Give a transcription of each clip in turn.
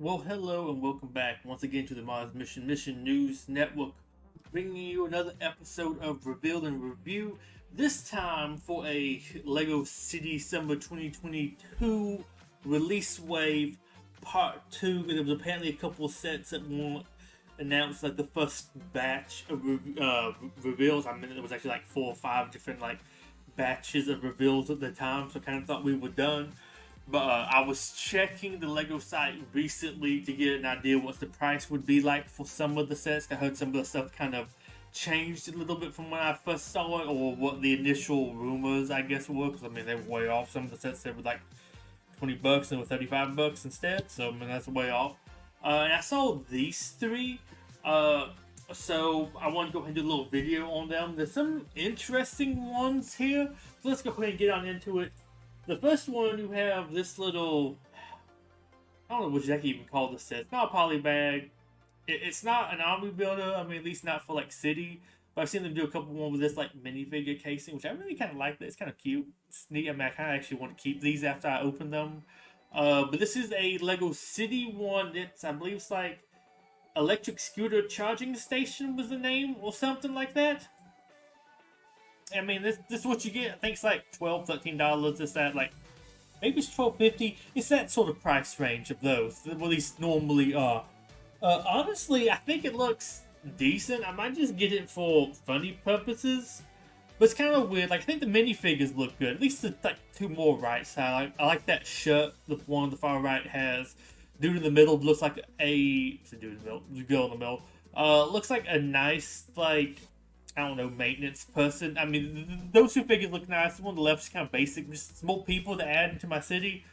Well, hello and welcome back once again to the Mars Mission News Network, bringing you another episode of Reveal and Review. This time for a LEGO City Summer 2022 release wave part 2. There was apparently a couple of sets that weren't announced, like the first batch of reveals. I mean, there was actually like 4 or 5 different batches of reveals at the time, so I kind of thought we were done. But I was checking the LEGO site recently to get an idea what the price would be like for some of the sets. I heard some of the stuff kind of changed a little bit from when I first saw it, or what the initial rumors, I guess, were. Because I mean, they were way off. Some of the sets they were like $20 and were $35 instead. So I mean, that's way off. And I saw these 3. So I want to go ahead and do a little video on them. There's some interesting ones here. So let's go ahead and get on into it. The first one, you have this little, I don't know what exactly you even call this set. It's not a poly bag. It's not an army builder. I mean, at least not for like city. But I've seen them do a couple more with this like minifigure casing, which I really kind of like. That it's kind of cute. It's neat. I mean, I kind of actually want to keep these after I open them. But this is a LEGO City one. It's, I believe it's like electric scooter charging station was the name or something like that. I mean, this is what you get. I think it's like $12, $13. It's that, like, maybe it's $12.50. It's that sort of price range of those. What these normally are. Honestly, I think it looks decent. I might just get it for funny purposes. But it's kind of weird. Like, I think the minifigures look good. At least the like 2 more right side. I like that shirt the one on the far right has. Dude in the middle looks like a... It's a dude in the middle. The girl in the middle. Looks like a nice, like... I don't know, maintenance person. I mean, those 2 figures look nice. The one on the left is kind of basic. Just small people to add into my city.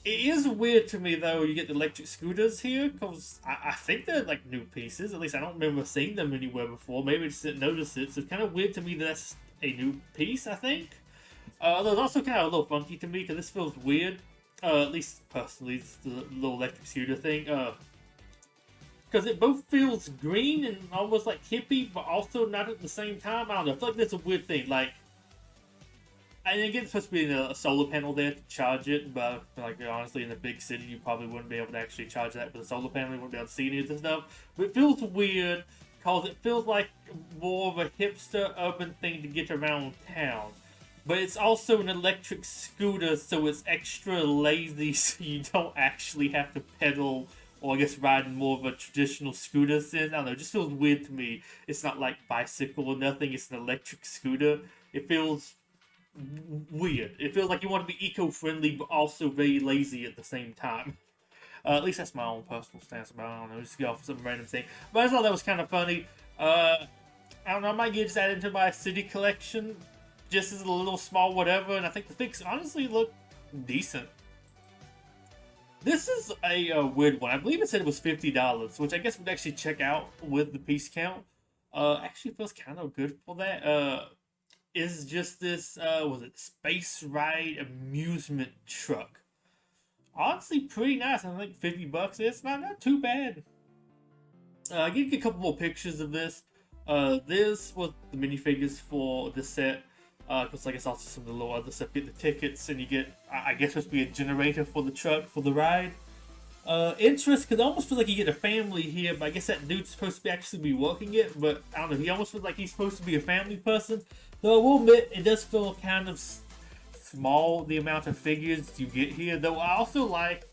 It is weird to me, though, you get the electric scooters here, because I think they're, like, new pieces. At least I don't remember seeing them anywhere before. Maybe I just didn't notice it. So it's kind of weird to me that that's a new piece, I think. Although it's also kind of a little funky to me, because this feels weird. At least, personally, it's the little electric scooter thing. Because it both feels green and almost like hippie, but also not at the same time. I don't know. I feel like that's a weird thing. Like, and again, it's supposed to be a solar panel there to charge it, but like honestly, in a big city, you probably wouldn't be able to actually charge that with a solar panel. You wouldn't be able to see any of this stuff. But it feels weird because it feels like more of a hipster urban thing to get around town. But it's also an electric scooter, so it's extra lazy, so you don't actually have to pedal. Or I guess riding more of a traditional scooter sense. I don't know, it just feels weird to me. It's not like bicycle or nothing, it's an electric scooter. It feels weird. It feels like you want to be eco-friendly, but also very lazy at the same time. At least that's my own personal stance about it. I don't know, just go off some random thing. But I thought that was kind of funny. I don't know, I might get added into my city collection. Just as a little small whatever, and I think the figs honestly look decent. This is a weird one. I believe it said it was $50, which I guess would actually check out with the piece count. Actually feels kind of good for that. Is just this, was it Space Ride amusement truck. Honestly, pretty nice. I think $50. It's not too bad. I get a couple more pictures of this. This was the minifigures for this set. Because like it's also some of the little other stuff. You get the tickets and you get, I guess, supposed to be a generator for the truck for the ride. Interest, because it almost feels like you get a family here, but I guess that dude's supposed to be actually be working it. But I don't know, he almost feels like he's supposed to be a family person. Though I will admit, it does feel kind of small, the amount of figures you get here. Though I also like,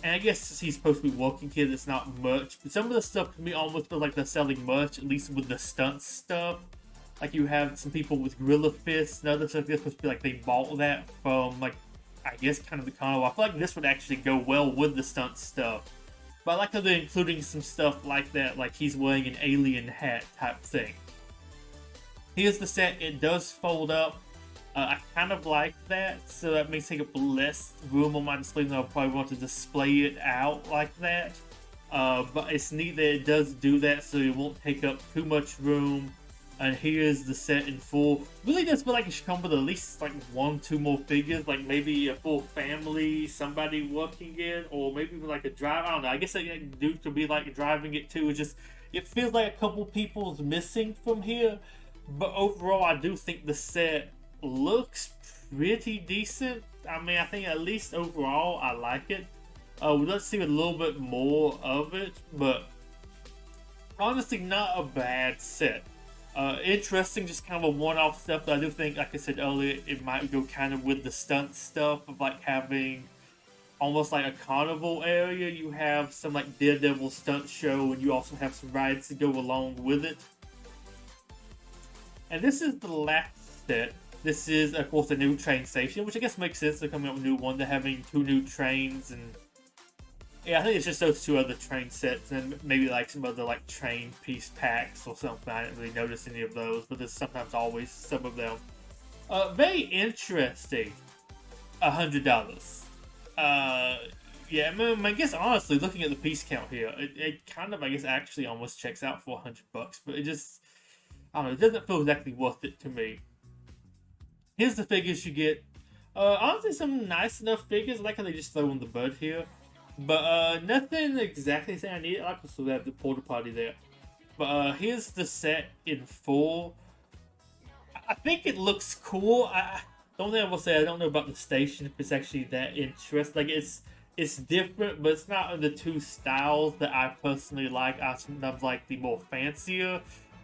and I guess he's supposed to be working here, that's not much. But some of the stuff to me almost feels like they're selling merch, at least with the stunt stuff. Like you have some people with gorilla fists and other stuff that's supposed to be like they bought that from like, I guess kind of the carnival. I feel like this would actually go well with the stunt stuff. But I like how they're including some stuff like that, like he's wearing an alien hat type thing. Here's the set. It does fold up. I kind of like that, so that may take up less room on my display than I'll probably want to display it out like that. But it's neat that it does do that, so it won't take up too much room. And here's the set in full. Really does feel like it should come with at least like 1-2 more figures, like maybe a full family, somebody working it, or maybe like a driver. I don't know. I guess a dude could be like driving it too. It feels like a couple people's missing from here. But overall, I do think the set looks pretty decent. I mean, I think at least overall, I like it. We'd like to see a little bit more of it, but honestly, not a bad set. Interesting, just kind of a one-off stuff. But I do think, like I said earlier, it might go kind of with the stunt stuff of like having almost like a carnival area. You have some like Daredevil stunt show, and you also have some rides to go along with it. And this is the last set. This is, of course, a new train station, which I guess makes sense. They're coming up with a new one. They're having 2 new trains, and yeah, I think it's just those 2 other train sets, and maybe like some other like train piece packs or something. I didn't really notice any of those, but there's sometimes always some of them. Very interesting. $100. Yeah, I guess honestly, looking at the piece count here, it kind of, I guess, actually almost checks out for $100, but it just, I don't know, it doesn't feel exactly worth it to me. Here's the figures you get. Honestly, some nice enough figures. I like how they just throw in the bud here. But nothing exactly saying I need it. I can still have the porta potty there. But here's the set in full. I think it looks cool. The only thing I will say, I don't know about the station, if it's actually that interesting. Like, it's different, but it's not in the 2 styles that I personally like. I sometimes like the more fancier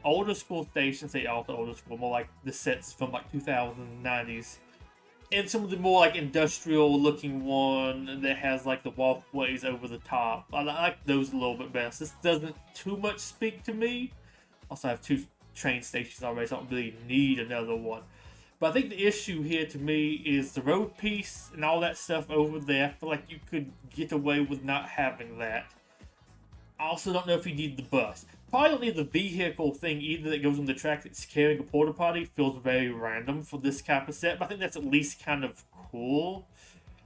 older school stations, say also older school, more like the sets from like 2090s. And some of the more like industrial looking one that has like the walkways over the top. I like those a little bit best. This doesn't too much speak to me. Also, I have 2 train stations already, so I don't really need another one. But I think the issue here to me is the road piece and all that stuff over there. I feel like you could get away with not having that. I also don't know if you need the bus. Probably don't need the vehicle thing either that goes on the track that's carrying a porta potty. Feels very random for this type of set, but I think that's at least kind of cool.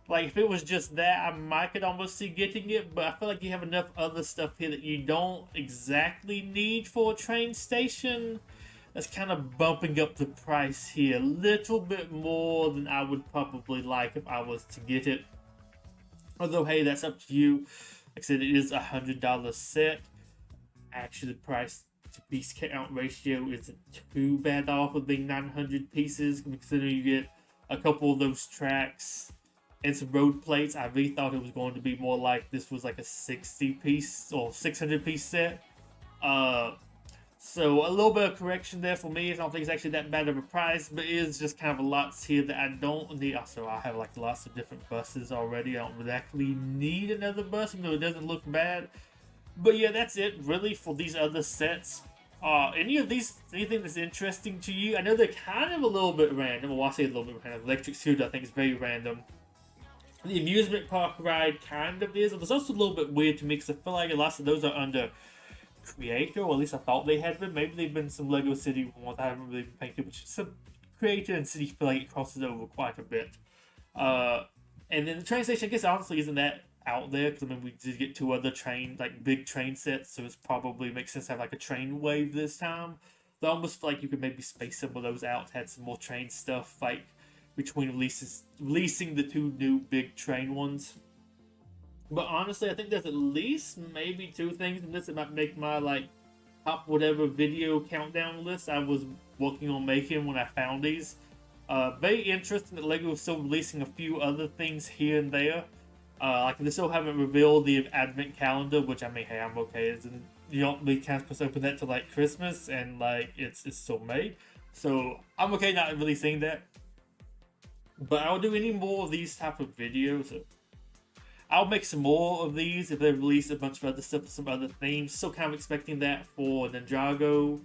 Like, if it was just that, I might could almost see getting it, but I feel like you have enough other stuff here that you don't exactly need for a train station. That's kind of bumping up the price here a little bit more than I would probably like if I was to get it. Although, hey, that's up to you. Like I said, it is a $100 set. Actually, the price to piece count ratio isn't too bad off of being 900 pieces, considering you get a couple of those tracks and some road plates. I really thought it was going to be more like this was like a 60 piece or 600 piece set. So a little bit of correction there for me. I don't think it's actually that bad of a price, but it is just kind of lots here that I don't need. Also, I have like lots of different buses already. I don't exactly need another bus, even though it doesn't look bad. But yeah, that's it really for these other sets. Anything that's interesting to you? I know they're kind of a little bit random. Well, I say a little bit random. Electric Scooter, I think, is very random. The amusement park ride kind of is. It was also a little bit weird to me because I feel like lots of those are under Creator, or at least I thought they had been. Maybe they've been some Lego City ones I haven't really been paying too much. Some Creator and City feel like it crosses over quite a bit. And then the train station, I guess, honestly, isn't that out there, because I mean, we did get 2 other big train sets, so it's probably makes sense to have like a train wave this time. But I almost feel like you could maybe space some of those out, had some more train stuff, like between releasing the 2 new big train ones. But honestly, I think there's at least maybe 2 things in this that might make my like top whatever video countdown list I was working on making when I found these. Very interesting that Lego is still releasing a few other things here and there. Like they still haven't revealed the advent calendar, which I mean, hey, I'm okay. You don't really can't supposed to open that till like Christmas, and like it's still May, so I'm okay not really seeing that. But I'll do any more of these type of videos. I'll make some more of these if they release a bunch of other stuff with some other themes. Still kind of expecting that for Ninjago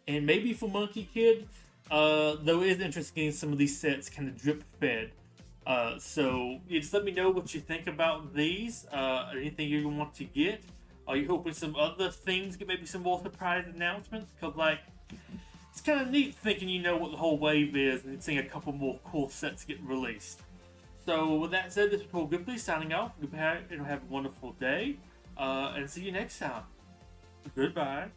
and maybe for Monkey Kid. Though it is interesting getting some of these sets kind of drip fed. So just let me know what you think about these. Anything you want to get. Are you hoping some other things get maybe some more surprise announcements? Because like it's kind of neat thinking you know what the whole wave is and seeing a couple more cool sets get released. So with that said, this is Paul Goodley signing off. Goodbye and have a wonderful day. And see you next time. Goodbye.